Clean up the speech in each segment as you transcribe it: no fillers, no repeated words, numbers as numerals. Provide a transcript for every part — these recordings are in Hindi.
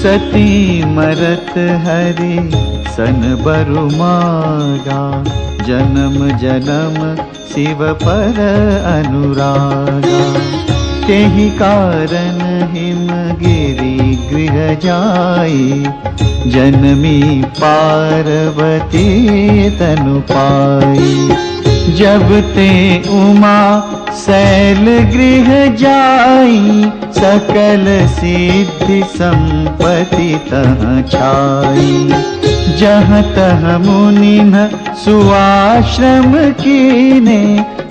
सती मरत हरि सन बरु मागा, जन्म जन्म शिव पर अनुरागा। तेहि कारण हिमगिरि गृह जाई, जनमी पार्वती तनु पाई। जब ते उमा शैल गृह जाई, सकल सिद्धि संपत्ति तह छाई। जहाँ तह मुनि न सुआश्रम कीने,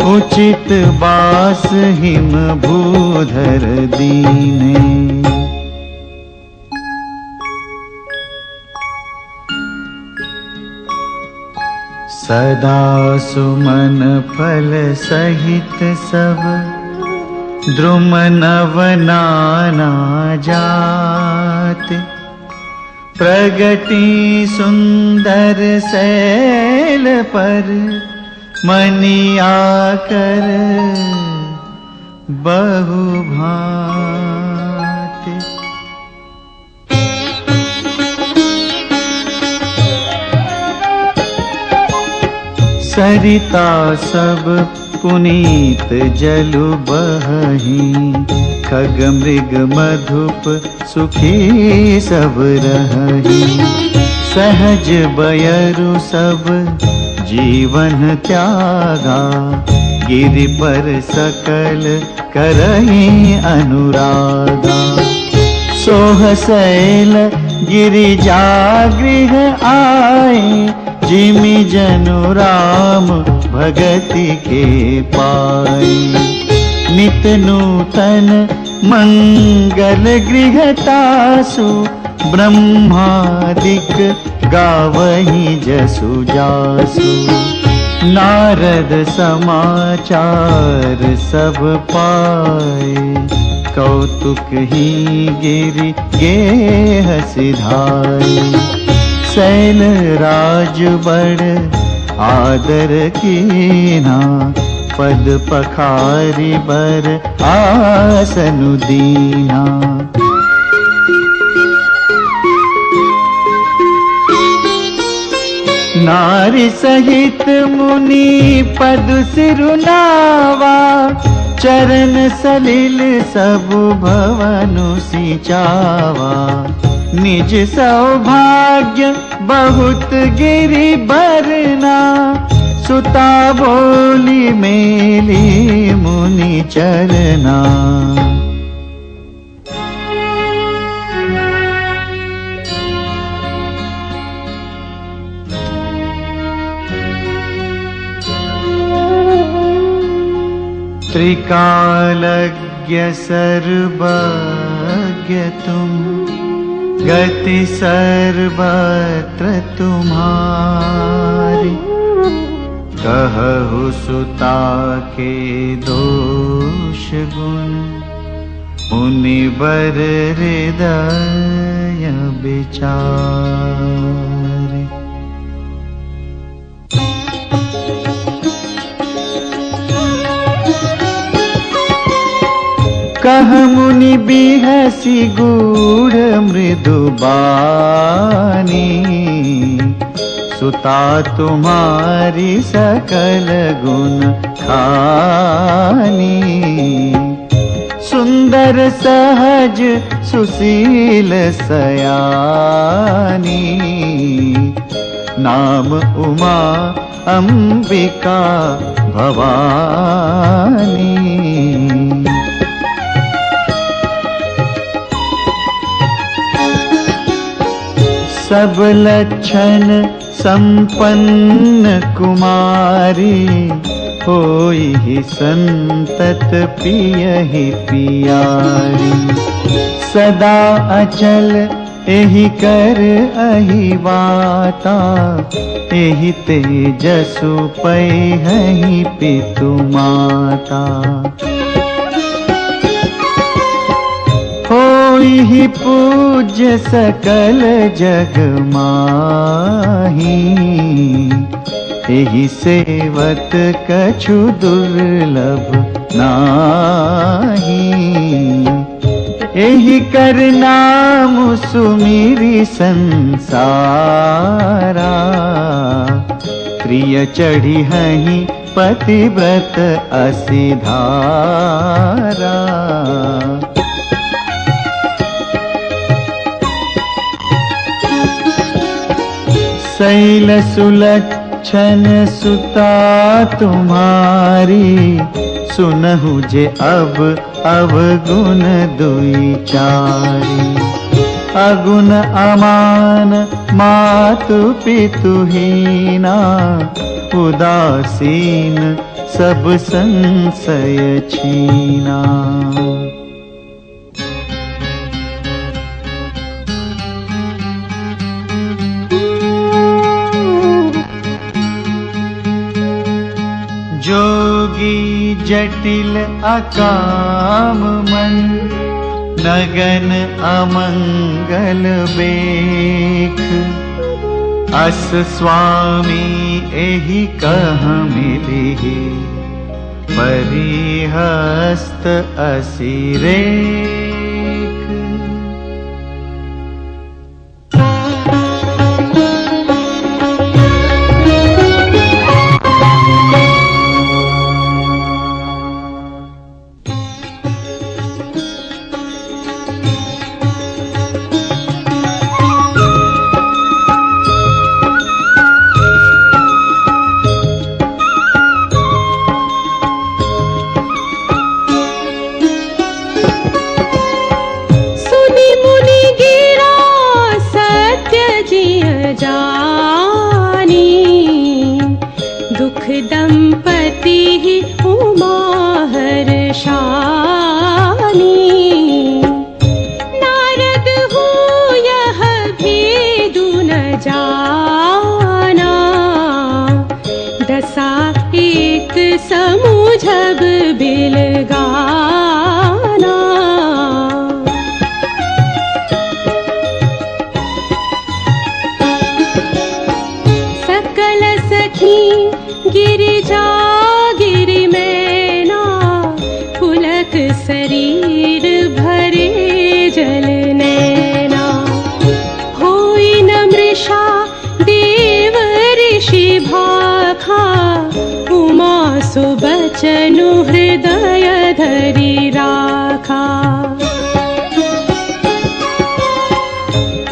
उचित बास हिम भूधर दीने। सदा सुमन फल सहित सब, द्रुम नव नाना जात। प्रगति सुंदर शैल पर, मनि आकर बहु भांति। सरिता सब पुनीत जलु बहहि, खग मृग मधुप सुखी सब रहहि। सहज बयरु सब जीवन त्यागा, गिरि पर सकल करहि अनुरागा। सोह शैल गिरिजा गृह आए, जिमि जनु राम भगति के पाई। नित नूतन मंगल गृह तासु, ब्रह्मादिक गावहि जसु जासु। नारद समाचार सब पाए, कौतुक ही गिरि गेह सिधाई। शैल राज बड़ आदर कीना, पद पखारी बर आसनु दीना। नारी सहित मुनि पद सिरुनावा, चरण सलिल सब भवनु सिंचावा। निज सौभाग्य बहुत गिरि बरना, सुता बोली मेली मुनि चरना। त्रिकालज्ञ सर्वज्ञ तुम, गति सर्वत्र तुम्हारी। कहु सुता के दोष गुण, मुनिवर हृदय विचारे। कह मुनि बिहसी गूढ़ मृदु बानी, सुता तुम्हारी सकल गुण खानी। सुंदर सहज सुशील सयानी, नाम उमा अंबिका भवानी। सब लक्षण संपन्न कुमारी, होई संतत पियहि पियारी। सदा अचल एहि कर अहि वाता, एहि तेजसु पैहि पितु माता। होई पूज्य सकल जग माही, एहि सेवत कछु दुर्लभ नाही। एहि कर नाम सुमिरि संसारा, प्रिय चढ़ी हहीं पतिव्रत असिधारा। शैल सुलक्षण सुता तुम्हारी, सुनहु जे अब अवगुण दुई चारी। अगुण अमान मातु पितुहीना, उदासीन सब संशय छीना। जोगी जटिल अकाम मन, नगन अमंगल बेख। अस स्वामी एहि कह मिलिहि, परिहस्त असिरेख। दंपति उमा हर्षानी, नारद हो यह भेदु न जाना। दशा एक समुझब बिलगाना। सकल सखी गिरिजा गिरि मैना, पुलक शरीर भरे जल नैना। होई न मृषा देव ऋषि भाखा, उमा सुबचनु हृदय धरि राखा।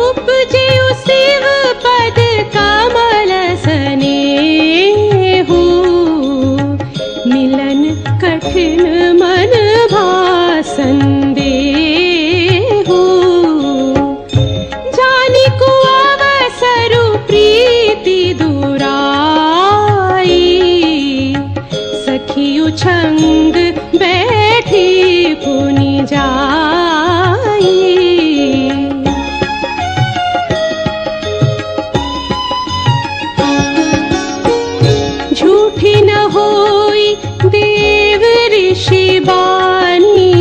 उपजे शिव पद कमल सनेहु, मिलन कठिन मन भासंदेहु। जानि को अवसरु प्रीति दुराई, सखी उछंग बैठी पुनि जाई। झूठी न होई देव ऋषि बानी,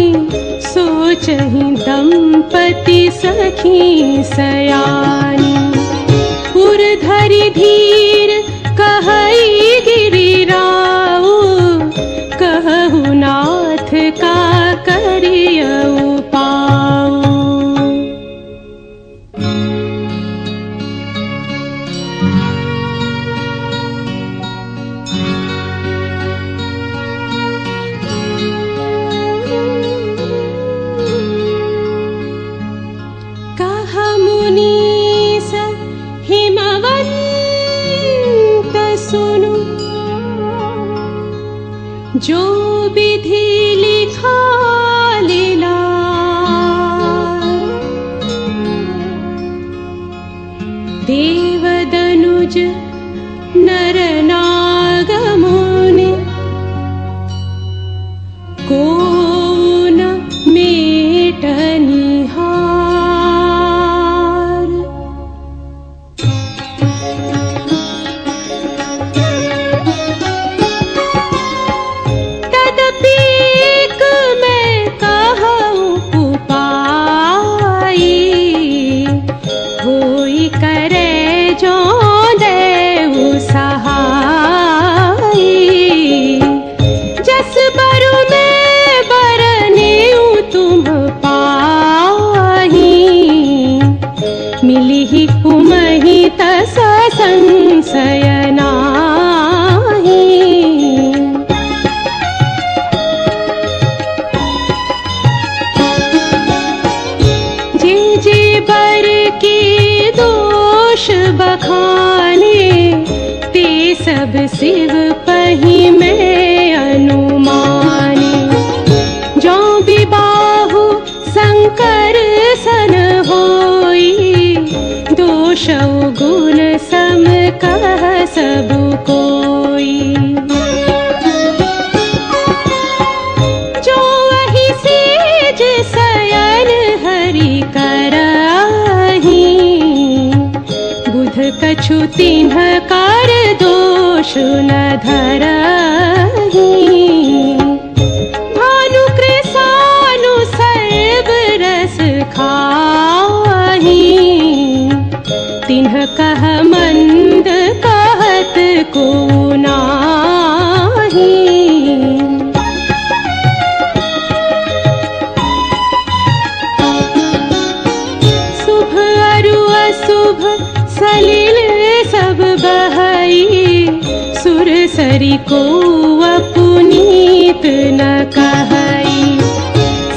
सोचहि दंपति सखी सयानी। पुर धरि धीर कहई गिरिराऊ, कहु नाथ का करियऊ पाऊ। मुनीस हिमवंत सुनु, जो विधि लिखा लीला। देवदनुज नर नाग मुनि, को न मेटनिहार। तदपि एक सब शिव पही में अनुमानी। जो विबाहु शंकर सन होई, दोष गुण सम कह सब कोई। जो वही सेज शयन हरि करहि, बुध कछु तिन्ह कर दोष न धरहि। भानु कृसानु सर्व रस खाहि, तिन्ह कह मंद कहत को नाही। शुभ अरु अशुभ सलिल सब बहई, सुर सरी को अपुनीत न कहई।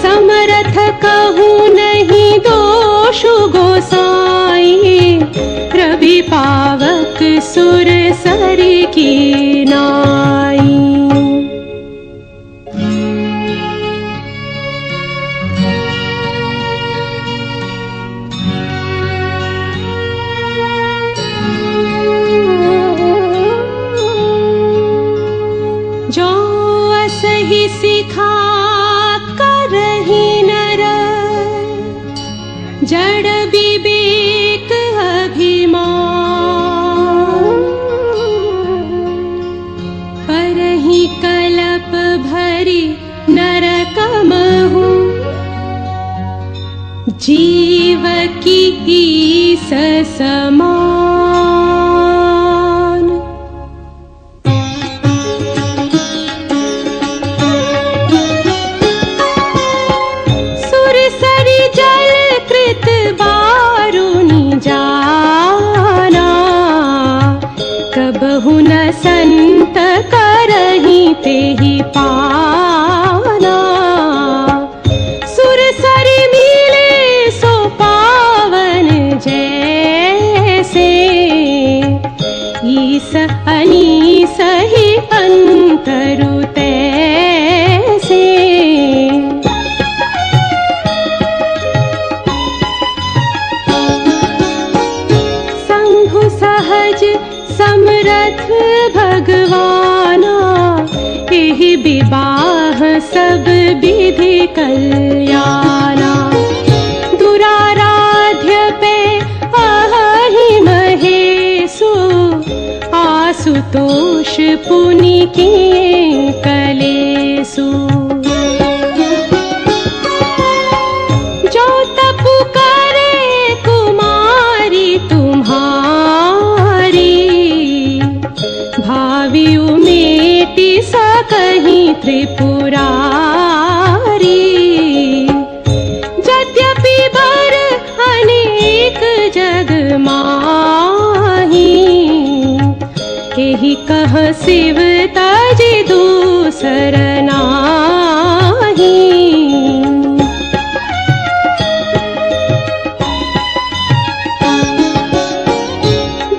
समरथ कहूँ नहीं दोषु गोसाई, रवि पावक सुर सरी की नाई। जो असहि सिखा करहि नर, जड़ विवेक अभिमान। परहि कलप भरी नरकमहु, जीव की ईस समान। सुर सरी जल कृत बारुनि जाना, कबहु न संत करहि तेहि पाना। सुर सरी मिले सो पावन जैसे, ईस अनीस ही अंतरु तैसे। शंभु सहज समरथ भगवाना, एहि विवाह सब विधि कल्याणा। दुराराध्य पे अहि महेशु, आशुतोष पुनि किए कलेसु। जो तपु करे कुमारी तुम्हारी, भावी उमेटी सकहि त्रिपुरारी। यद्यपि बर अनेक जग माही, एहि कह शिव तजि दूसर नाही।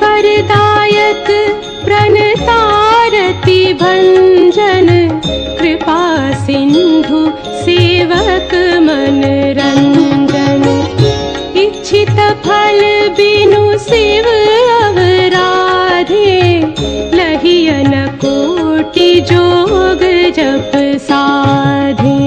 वरदायक प्रणतारति भंजन, कृपा सिंधु सेवक मन रंजन। इच्छित फल बिनु शिव अवराधे, लहियन कोटि जोग जप साधे।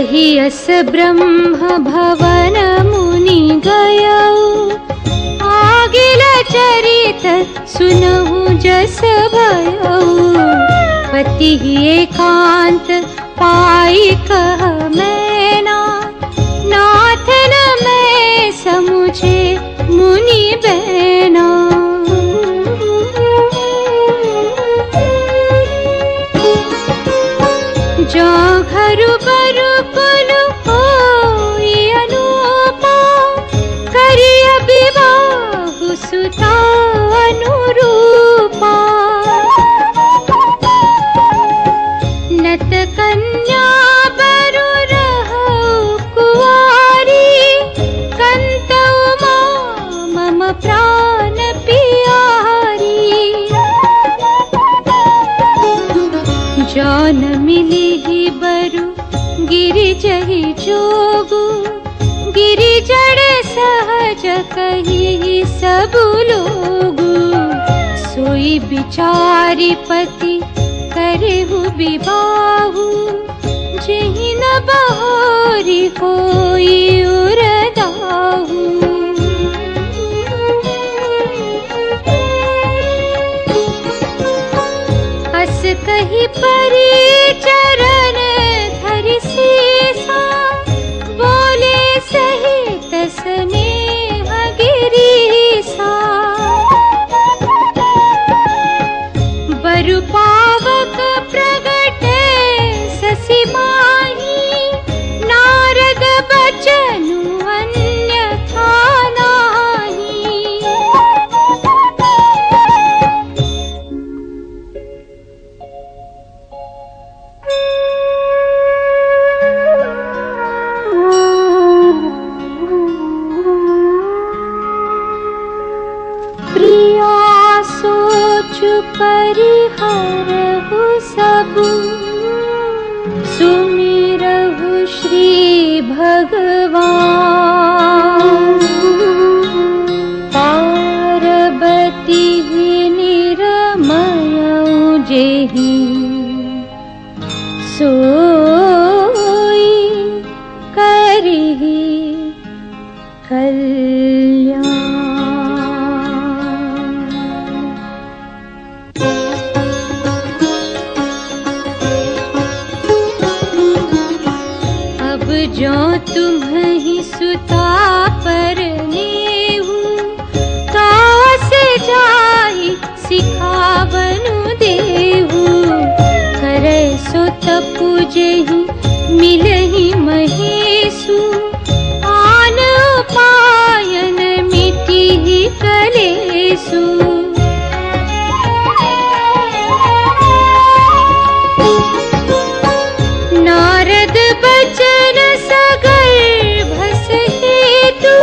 सही अस ब्रह्म भवन मुनि गयऊ, आगिल चरित सुनहु जस भयऊ। पति एकांत पाई कह मैना, नाथ न मैं समुझे मुनि बैना। जो घर बरु कुल होई अनूपा, करिय विवाह सुता अनुरूपा। नत कन्या बरु रहु कुआरी, कंत उमा मम प्राण पियारी। जौन मिली ही बरु गिरिजहि जोगु, गिरिजड़ सहज कही सब लोगु। सोई बिचारी पति करहु विवाहु, जेहि न बहोरी होई उरदाहु। अस कही परी चरण धरि सीसा, बोले सहित स्नेह गिरीसा। बरु पावक प्रगटे ससि माही, नारद बचनु अन्यथा नाही। प्रिया सोच परिहरहु सबु, सुमिरहु श्री भगवान। पार्वती निरमयउ जेहि, सोई करिहि कल्याण। जो तुम्हि सुता परनेहु, कास जाहि सिखावनु देहु। करे सो तपु जेहि मिलहि महेशु, आन उपायन मिटिहि कलेसु। नारद बचन सगर्भस हेतु,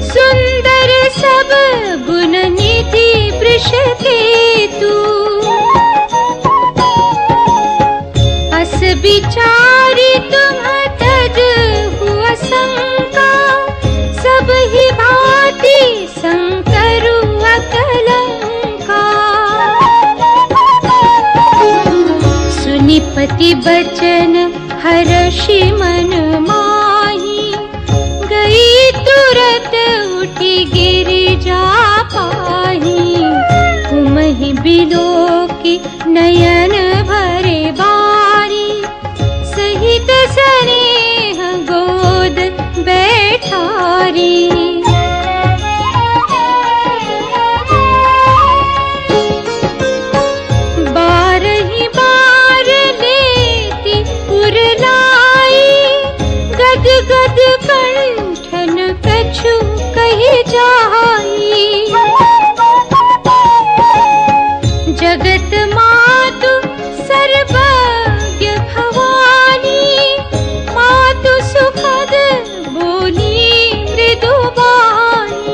सुंदर सब गुण निधि वृष केतु। अस विचारी तुम तजहु आशंका, सब ही भांति संकरु अकलंका। सुनि पति बचन हर्षि मन माही, गई तुरत उठी गिरिजा पाही। तुमहि बिलोकी नयन भरे बारी, सहित स्नेह गोद बैठारी। बारहि बार लेती उरलाई, गद गद कंठन कछु कहि जाई। जगत मातु सर्वज्ञ भवानी, मातु सुखद बोली मृदु वाणी।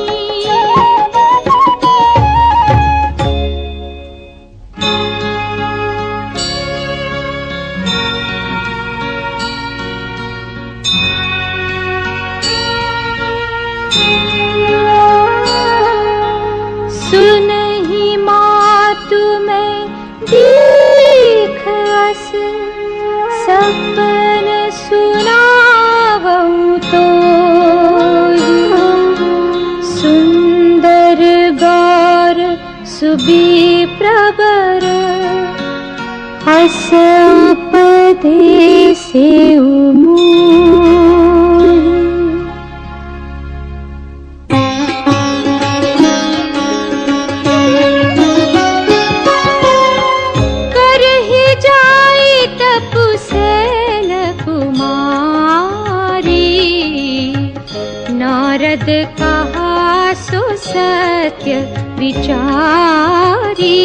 सुनहि मातु मैं देख अस सपन सुना। सुबी प्रबर हसपदे से करहि जाई तपुसेल कुमारी नारद कहा सो सत्य विचारी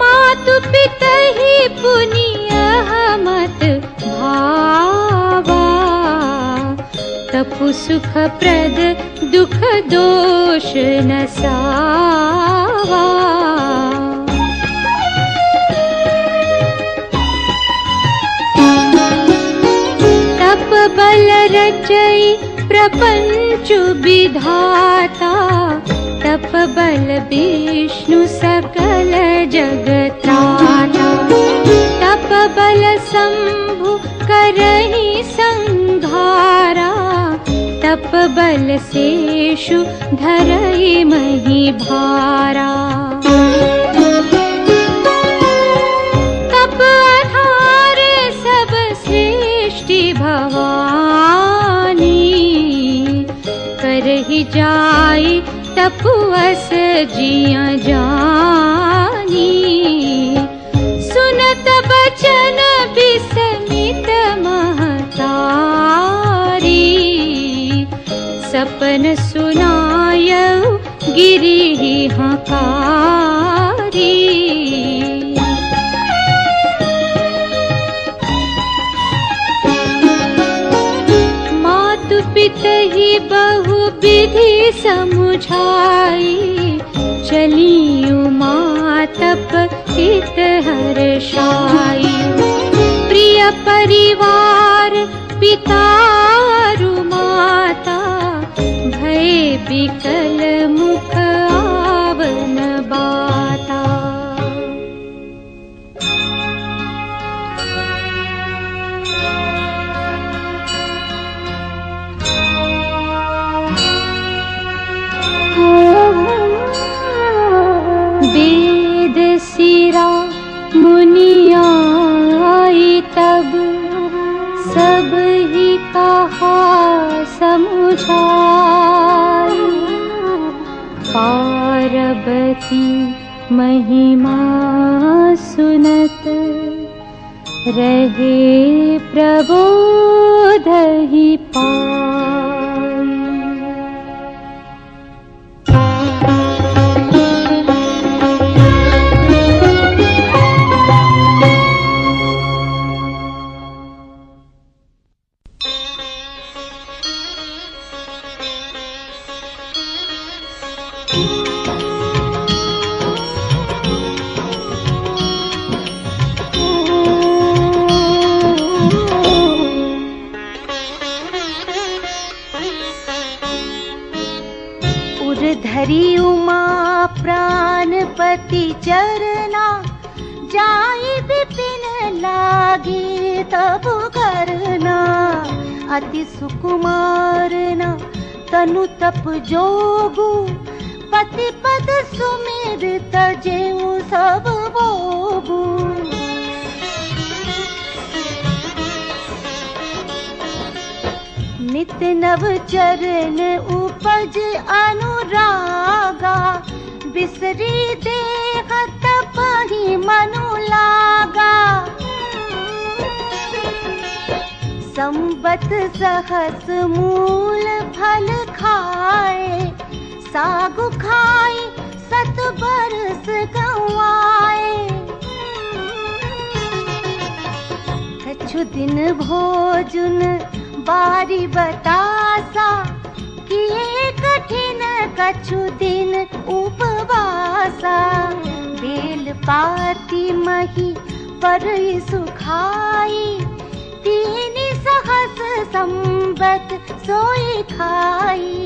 मातु पितहि पुनिय मत भावा तपु सुख प्रद दुख दोष न सावा तप बल रचई प्रपंच विधाता तप बल विष्णु सकल जगत्राता तप बल शंभु करहि संघारा तप बल शेषु धरई मही भारा तप आधार सब सृष्टि भवानी करहि जाई तपुअस जिया जानी सुनत बचन विस्मित महतारी सपन सुनायउ गिरि हकारी मातु पितहि बहु विधि समुझाई चली उमा तप हित हर्षाई प्रिय परिवार पितारु माता भय बिकल मुख आवन बाता वेद सिरा मुनियाई तब सब ही कहा समुझाई पार्वती महिमा सुनत रहे प्रबोध ही पाई धरी उमा प्राणपति चरना जाई विपिन लागी तब करना अति सुकुमारना तनु तप जोगु पति पद सुमेर तजेऊ सब भोगु नित नव चरण उपज अनुरागा बिसरी देह तपहि मनु लागा संबत सहस मूल फल खाए सागु खाई सत बरस गवाए कछु दिन भोजन बारी बतासा किए कठिन कछु दिन उपवासा बेल पाती मही पर सुखाई तीन सहस संबत सोई खाई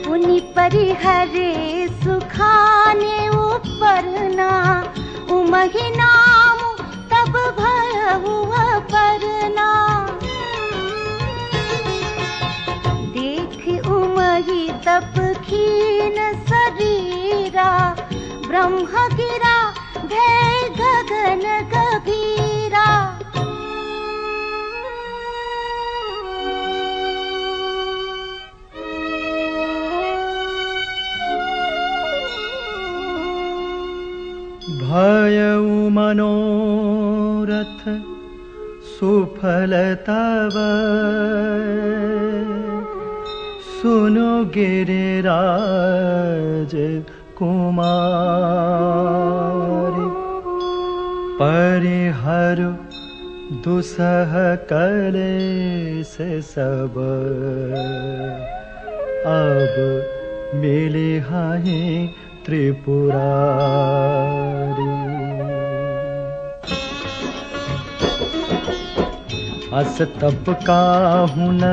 पुनि परिहरे सुखाने उपरना उमहि नाम तब भय हुआ परना हीन शरीरा, ब्रह्म गिरा भय गगन गभीरा। भयउ मनोरथ सुफल तव, सुनो गिरिराज कुमारी। परिहरु दुसह कलेस सब, अब मिले हाहि त्रिपुरारी। अस तप काहु न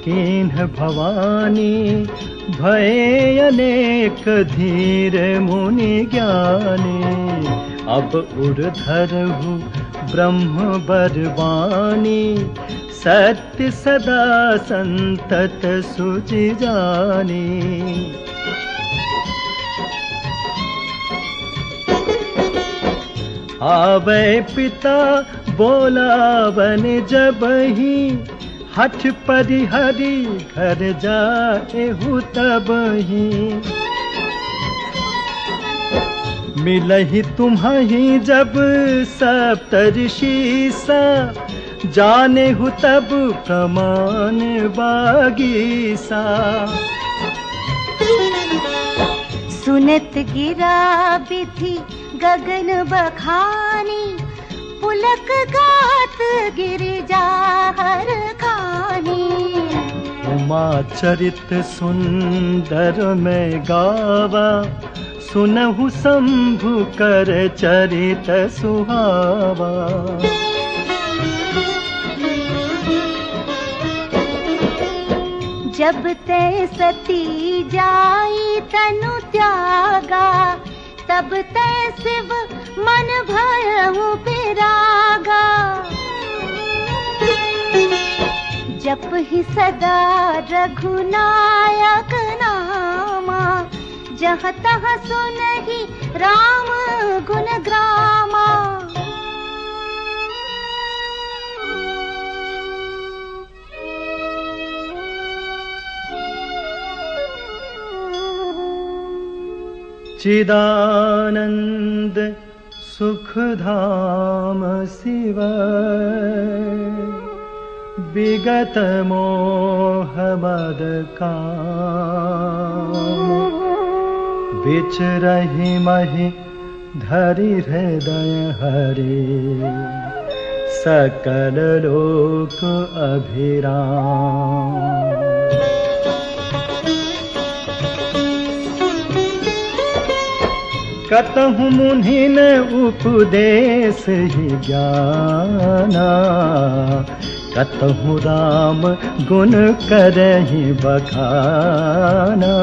कीन्ह भवानी, भये अनेक धीर मुनि ज्ञानी। अब उर्धरहु ब्रह्म बरवानी, सत्य सदा संतत सुचि जानी। आवे पिता बोलावन जबहि, हठ परिहरि घर जाएहु तबहि। मिलहि तुम्हि जब सप्तऋषिसा, जानेहु तब प्रमाण बागीसा। सुनत गिरा विधि गगन बखानी, पुलक गात गिरिजा हर खानी। उमा चरित सुंदर में गावा, सुनहु शंभु कर चरित सुहावा। जब ते सती जाई तनु त्यागा, तब ते शिव मन भयउ पिरागा। जप ही सदा रघुनायक नामा, जहाँ तहाँ सुनहि राम गुण ग्रामा। चिदानंद सुखधाम शिव, विगत मोह मद काम। विचरहि महि धरि हृदय हरि, सकल लोक अभिराम। कतहु मुनिन उपदेश ही ज्ञाना, कतहु राम गुण करहि बखाना।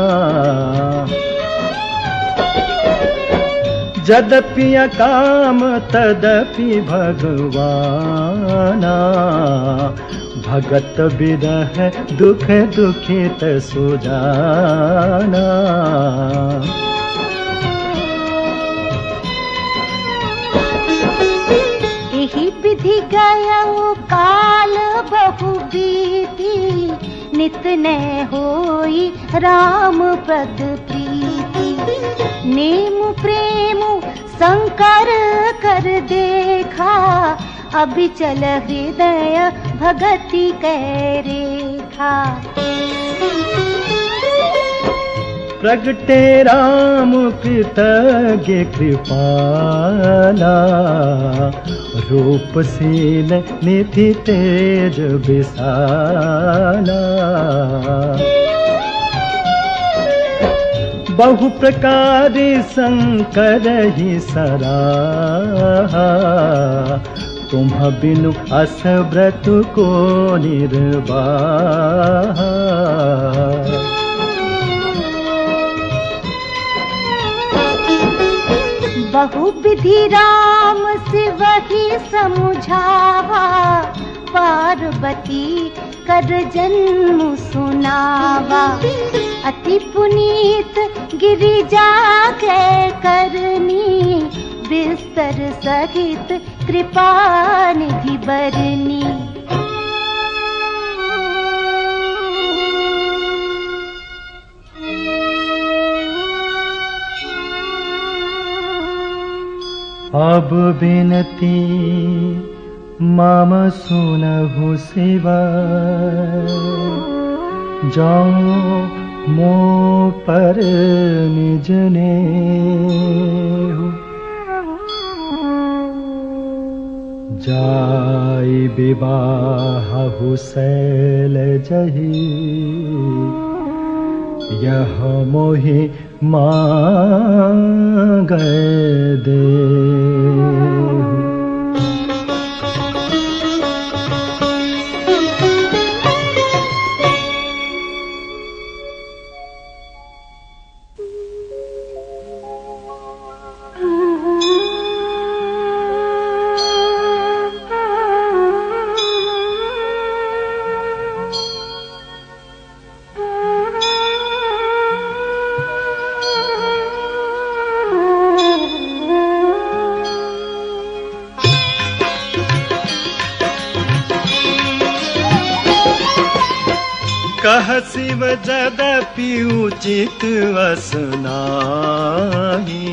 जदपि अकाम तदपि भगवाना, भगत बिरह दुख दुखित सुजाना। विधि गयउ काल बहु बीती, नित न होई राम पद प्रीति। नेम प्रेम संकर कर देखा, अभिचल हृदय भगति कै रेखा। प्रगटे राम कृतज्ञ कृपाला, रूपशील निधि तेज विशाला। बहु प्रकार शंकर ही सराहा, तुम बिनु अस व्रत को निर्वाहा। बहु विधि राम शिव ही समुझावा, पार्वती कर जन्म सुनावा। अति पुनीत गिरिजा के करनी, बिस्तर सहित कृपा निधि बरनी। अब बिनती मम सुनहु शिवा, जाओ मो पर निज नेहु। जाई विवाहु शैलजहि, यह मोहि मांगै देहु। कह शिव जदपि उचित वस नाही,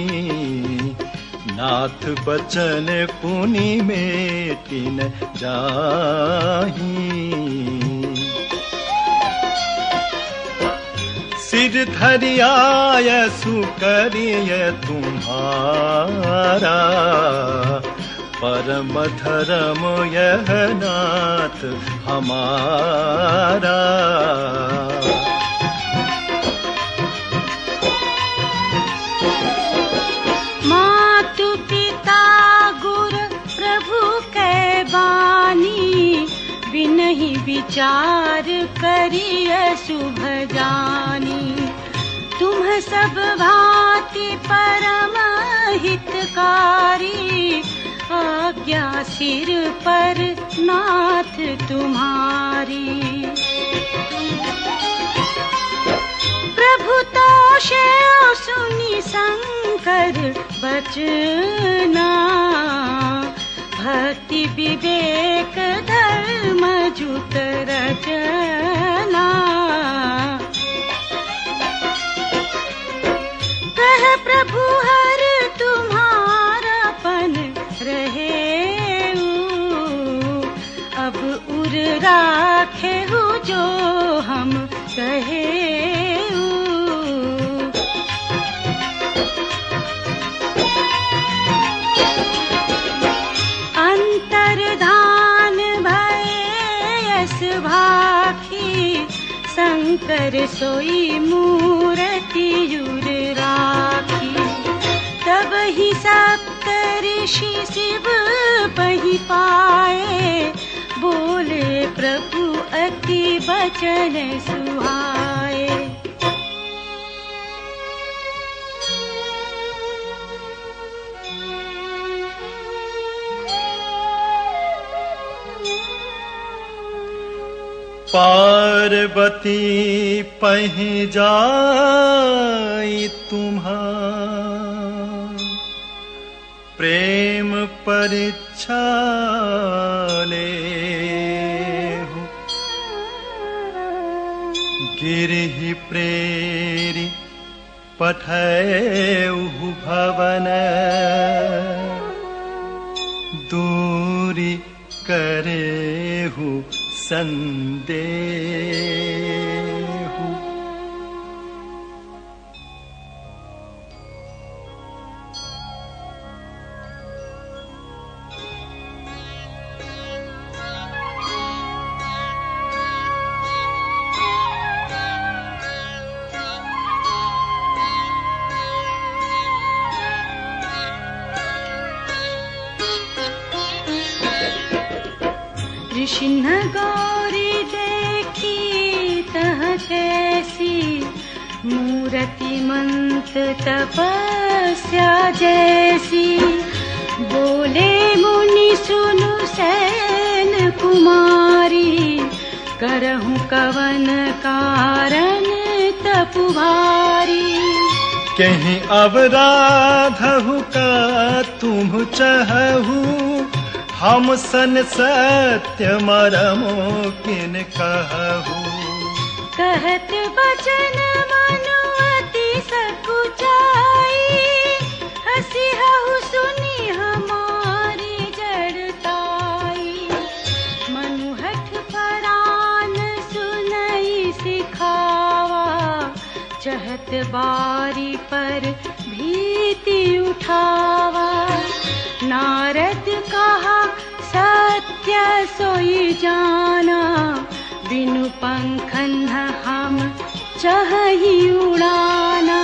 नाथ बचन पुनि मेटि न जाहि। सिर धरि आयसु करिय तुम्हारा, परम धर्म यह नाथ हमारा। मातु पिता गुर प्रभु कै बानी, बिनहि विचार करिय शुभ जानी। तुम सब भांति परम हितकारी, आज्ञा सिर पर नाथ तुम्हारी। प्रभु तोषे सुनि शंकर बचना, भक्ति विवेक धर्म जुत रचना। कह प्रभु हर तुम्हारापन रहे, अब उर राखे हो जो हम कहे। अंतर्धान भयस भाखी, शंकर सोई मूरति उर राखी। तब ही सप्त ऋषि शिव पहि पाए, बोले प्रभु अति बचन सुहाए। पार्वती पहि जाई तुम्हार, प्रेम परीक्षा लेहु। गिरहि प्रेरि पठैहु भवन, दूरी करेहु संदेहु। कृष्ण गौरी देखी तह कैसी, मूरति मंत तपस्या जैसी। बोले मुनि सुनु सैन कुमारी, करहूँ कवन कारण तपु भारी। कहीं अवराधहु का तुम चहु, हम सन सत्य मरमो किन कहू। कहत बचन मनु अति सकुचाई, हसी हहु सुनी हमारी जड़ताई। मनु हठ परान सुनई सिखावा, चहत बारी पर भीति उठावा। नारद कहा सत्य सोई जाना, बिनु पंखन हम चाही उड़ाना।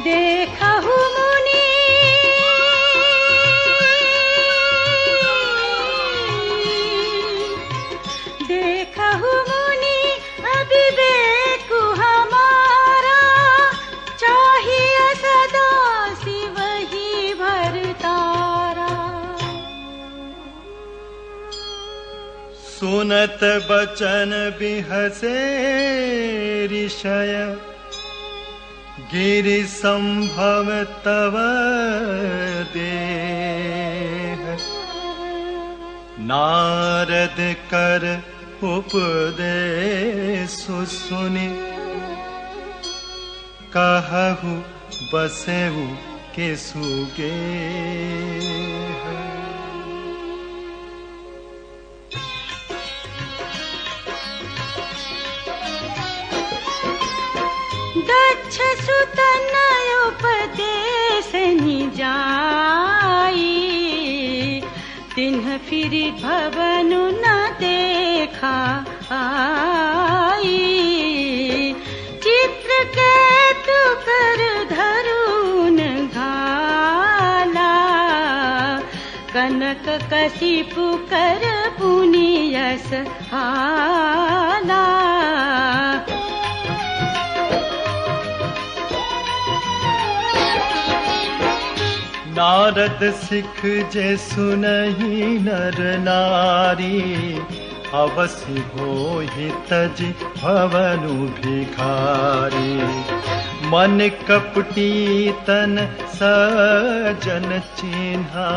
देखहु मुनि देखहु मुनि अविवेक हमारा, चाहिए सदा शिव ही भरतारा। सुनत बचन बिहसे ऋषय, गिरि संभव तव देह। नारद कर उपदेश सुनि, कहहु बसेहु के सुगेह। दक्ष सुत उपदेश निजाई, तिन्ह फिर भवनु न देखा आई। चित्रकेतु कर धरुन घाला, कनक कशिपु कर पुनियस हाला। नारद सिख जे सुनहि नर नारी, अवसि होहि तज भवनु भिखारी। मन कपटी तन सजन चिन्हा,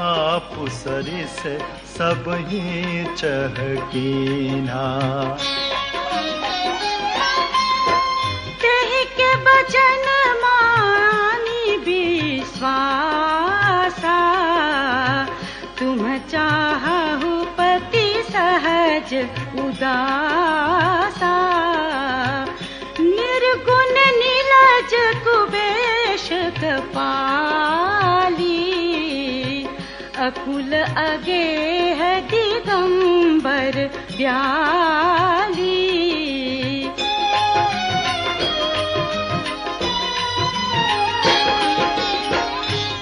आप सरिस सबहि चहकीन्हा। कहि के बचन मानी विश्वासा, तुम चाहु पति सहज उदासा। निर्गुण नीलज कुबेश कपाली, अकुल अगेह दिगंबर ब्याली।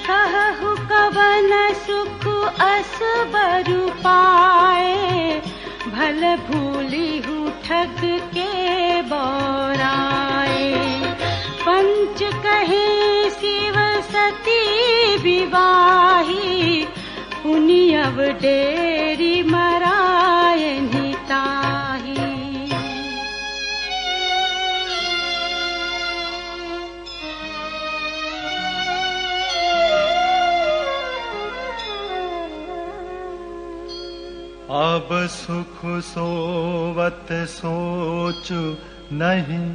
कहु कवन सुख असबरु पाए, भल भूलिहु ठग के बौराए। पंच कहे शिव सती विवाही, पुनियव डेरी मरायनि ताही। अब सुख सोवत सोचु नहीं,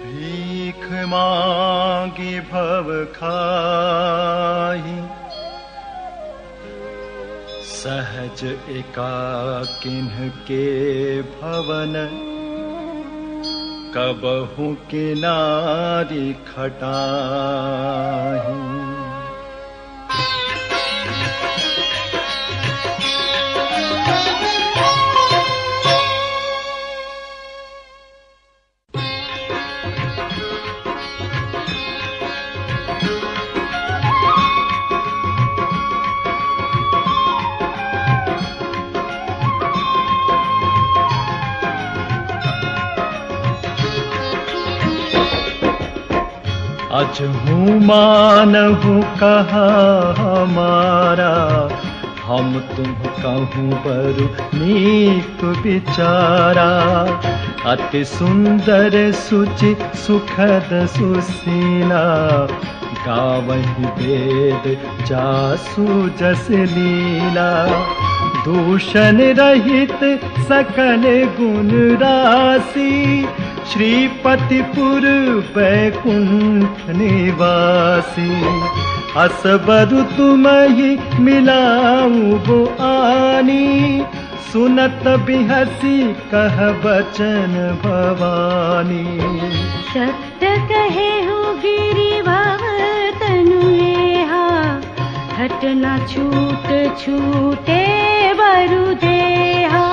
भीख मांगी भव खाही। सहज एकाकिन्ह के भवन, कबहु किनारी खटाही। अजहू मानहु कहा हमारा, हम तुम कहूँ बरु नीक विचारा, अति सुंदर सुचि सुखद सुसीला, गावहि वेद जासु जस लीला। दूषण रहित सकल गुण राशि, श्रीपतिपुर बैकुंठ निवासी। असबरु तुम्हि मिलाऊं वो आनी, सुनत बिहसी कह बचन भवानी। सत्य कहे हो गिरिभव तनु एहा, हट न छूट छूटे बरु देहा।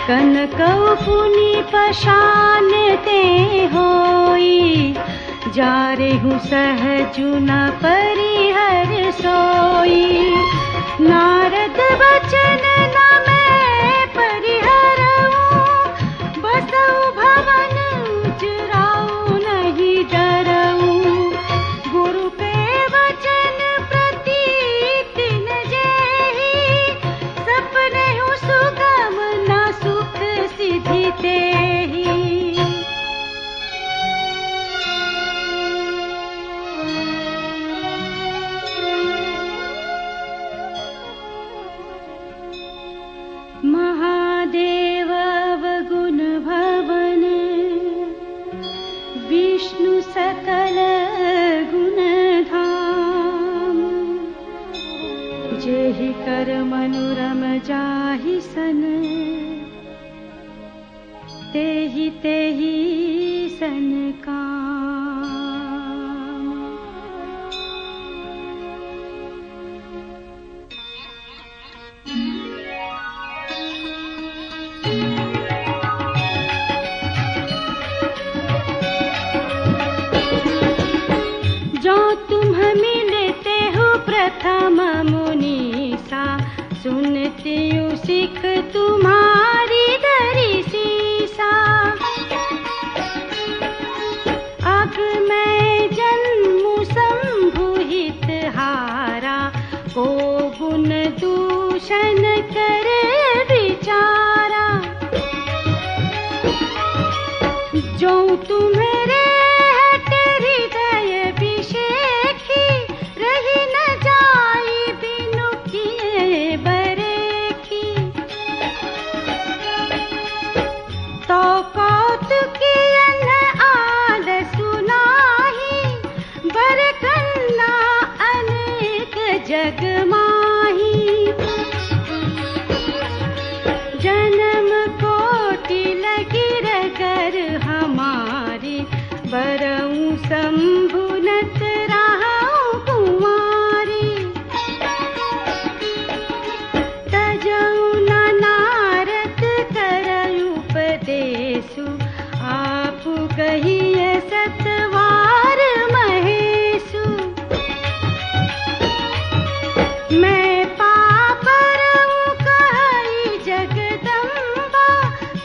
कनकौ पुनि पशान ते होई, जारेहु सहजु न परिहर सोई। नारद बचन न मैं परिहरऊं, बसऊ भवन उजराऊं नहीं डरऊं। गुरु के वचन प्रति दिन जेहि, सपने हूँ सुगम न सुख सिद्धि तेहि। महादेव अवगुण भवन, विष्णु सकल गुण धाम। जेहि कर मनोरम जाहि सन, तेहि तेहि सन काम। जो तुम मिलते हो प्रथम मुनीसा, सुनती हूँ सिख तुम्हारी धरी सीसा। अब मैं जन्मू संभुहित हारा, को गुण दूषण कर विचारा। जो तुम्हारे हट हृदय विषेखी, रही न जाई बिनु किए बरेखी। तो कौतुकियन आद सुनाही, बर कन्ना अनेक जग माही। जन्म कोटि लगी रगर हमारी, बरऊं संभुनत रहूं कुंवारी। तजऊं न नारद करऊं उपदेशु, आप कहिए सतवार महेशु। मैं पापरऊं कहि जगदम्बा,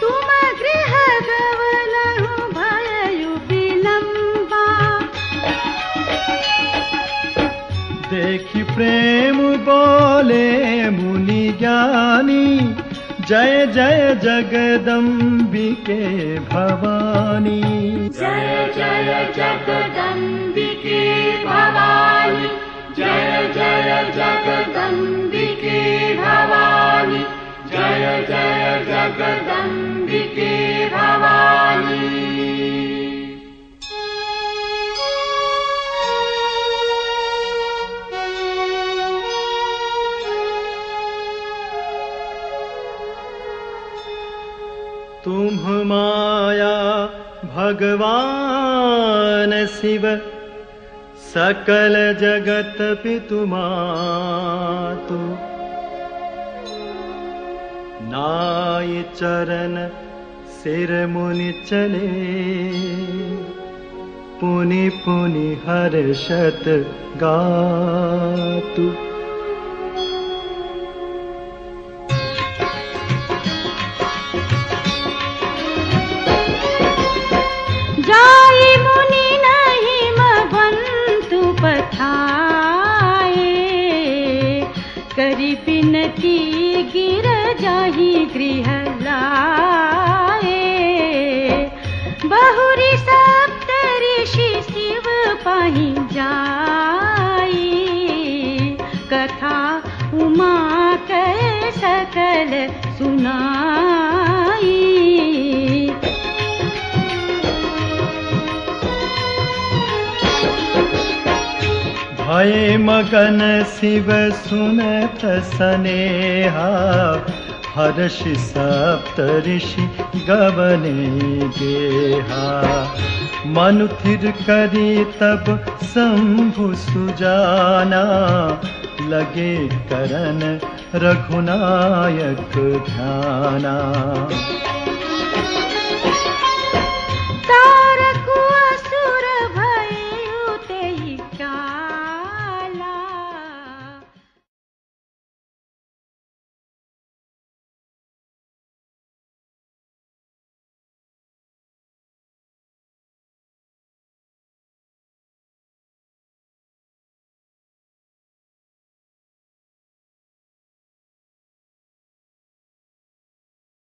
तुम गृह गवलहु भयउ विलंबा। देखि प्रेम बोले मुनि ज्ञानी, जय जय जगदम्बिके भवानी। जय जय जगदम्बिके भवानी, जय जय जगदम्बिके भवानी, जय जय जगदम्बिके भवानी। तुम माया भगवान शिव, सकल जगत पितु मातु। नाय चरण सिर मुनि चले, पुनि पुनि हर्षत गातु। जाई मुनि नहीं मबंतु पठाए, करी बिनती गिर जाहि गृह लाए। बहुरी सप्त ऋषि शिव पाहि जाई, कथा उमा कै सकल सुनाई। भय मगन शिव सुनत सनेहा, हर्षि सप्त ऋषि गवने गेहा। मनु थिर करी तब शंभु सुजाना, लगे करन रघुनायक ध्याना।